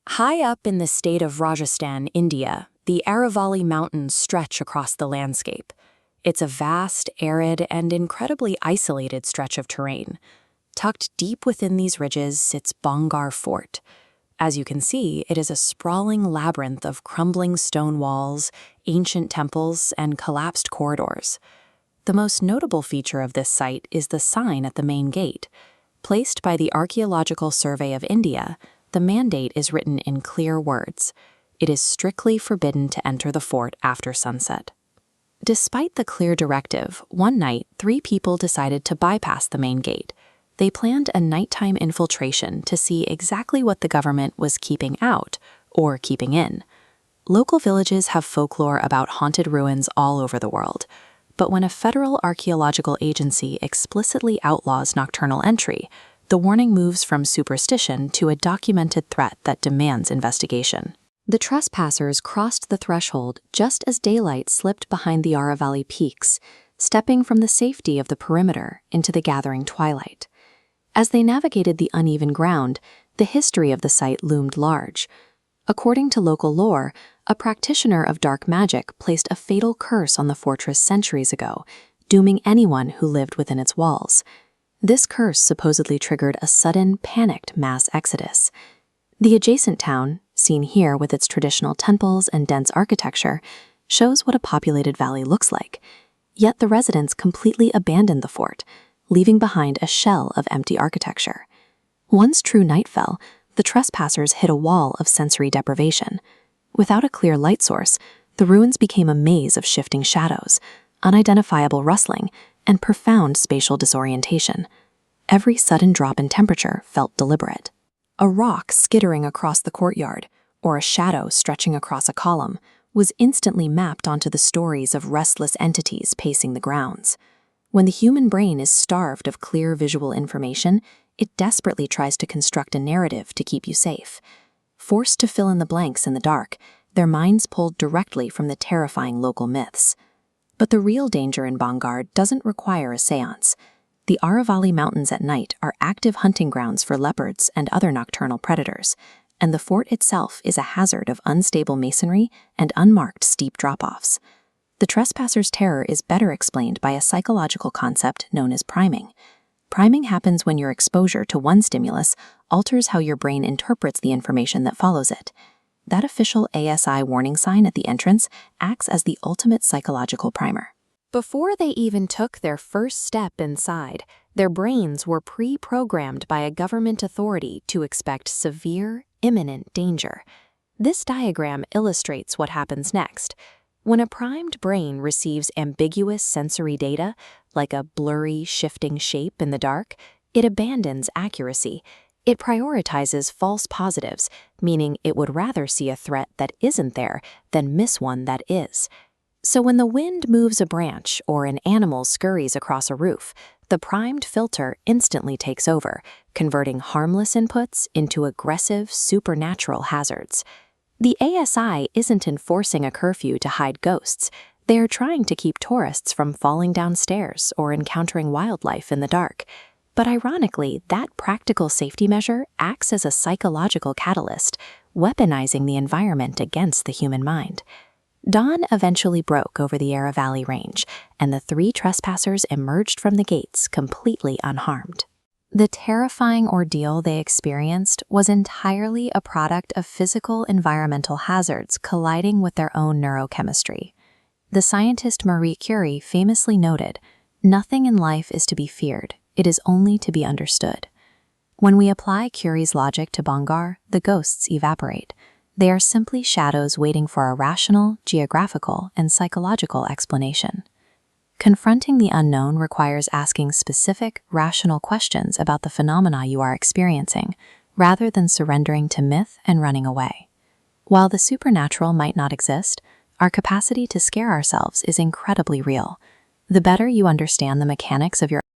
High up in the state of Rajasthan, India, the Aravalli Mountains stretch across the landscape. It's a vast, arid, and incredibly isolated stretch of terrain. Tucked deep within these ridges sits Bhangarh Fort. As you can see, it is a sprawling labyrinth of crumbling stone walls, ancient temples, and collapsed corridors. The most notable feature of this site is the sign at the main gate. Placed by the Archaeological Survey of India, the mandate is written in clear words. It is strictly forbidden to enter the fort after sunset. Despite the clear directive, one night, 3 people decided to bypass the main gate. They planned a nighttime infiltration to see exactly what the government was keeping out or keeping in. Local villages have folklore about haunted ruins all over the world, but when a federal archaeological agency explicitly outlaws nocturnal entry, the warning moves from superstition to a documented threat that demands investigation. The trespassers crossed the threshold just as daylight slipped behind the Aravalli peaks, stepping from the safety of the perimeter into the gathering twilight. As they navigated the uneven ground, the history of the site loomed large. According to local lore, a practitioner of dark magic placed a fatal curse on the fortress centuries ago, dooming anyone who lived within its walls. This curse supposedly triggered a sudden, panicked mass exodus. The adjacent town, seen here with its traditional temples and dense architecture, shows what a populated valley looks like. Yet the residents completely abandoned the fort, leaving behind a shell of empty architecture. Once true night fell, the trespassers hit a wall of sensory deprivation. Without a clear light source, the ruins became a maze of shifting shadows, unidentifiable rustling, and profound spatial disorientation. Every sudden drop in temperature felt deliberate. A rock skittering across the courtyard, or a shadow stretching across a column, was instantly mapped onto the stories of restless entities pacing the grounds. When the human brain is starved of clear visual information, it desperately tries to construct a narrative to keep you safe. Forced to fill in the blanks in the dark, their minds pulled directly from the terrifying local myths. But the real danger in Bhangarh doesn't require a seance. The Aravalli Mountains at night are active hunting grounds for leopards and other nocturnal predators, and the fort itself is a hazard of unstable masonry and unmarked steep drop-offs. The trespassers' terror is better explained by a psychological concept known as priming. Priming happens when your exposure to one stimulus alters how your brain interprets the information that follows it. That official ASI warning sign at the entrance acts as the ultimate psychological primer. Before they even took their first step inside, their brains were pre-programmed by a government authority to expect severe, imminent danger. This diagram illustrates what happens next. When a primed brain receives ambiguous sensory data, like a blurry, shifting shape in the dark, it abandons accuracy. It prioritizes false positives, meaning it would rather see a threat that isn't there than miss one that is. So when the wind moves a branch or an animal scurries across a roof, the primed filter instantly takes over, converting harmless inputs into aggressive, supernatural hazards. The ASI isn't enforcing a curfew to hide ghosts. They are trying to keep tourists from falling down stairs or encountering wildlife in the dark. But ironically, that practical safety measure acts as a psychological catalyst, weaponizing the environment against the human mind. Dawn eventually broke over the Aravalli Range, and the 3 trespassers emerged from the gates completely unharmed. The terrifying ordeal they experienced was entirely a product of physical environmental hazards colliding with their own neurochemistry. The scientist Marie Curie famously noted, "Nothing in life is to be feared, it is only to be understood." When we apply Curie's logic to Bhangarh, the ghosts evaporate. They are simply shadows waiting for a rational, geographical, and psychological explanation. Confronting the unknown requires asking specific, rational questions about the phenomena you are experiencing, rather than surrendering to myth and running away. While the supernatural might not exist, our capacity to scare ourselves is incredibly real. The better you understand the mechanics of your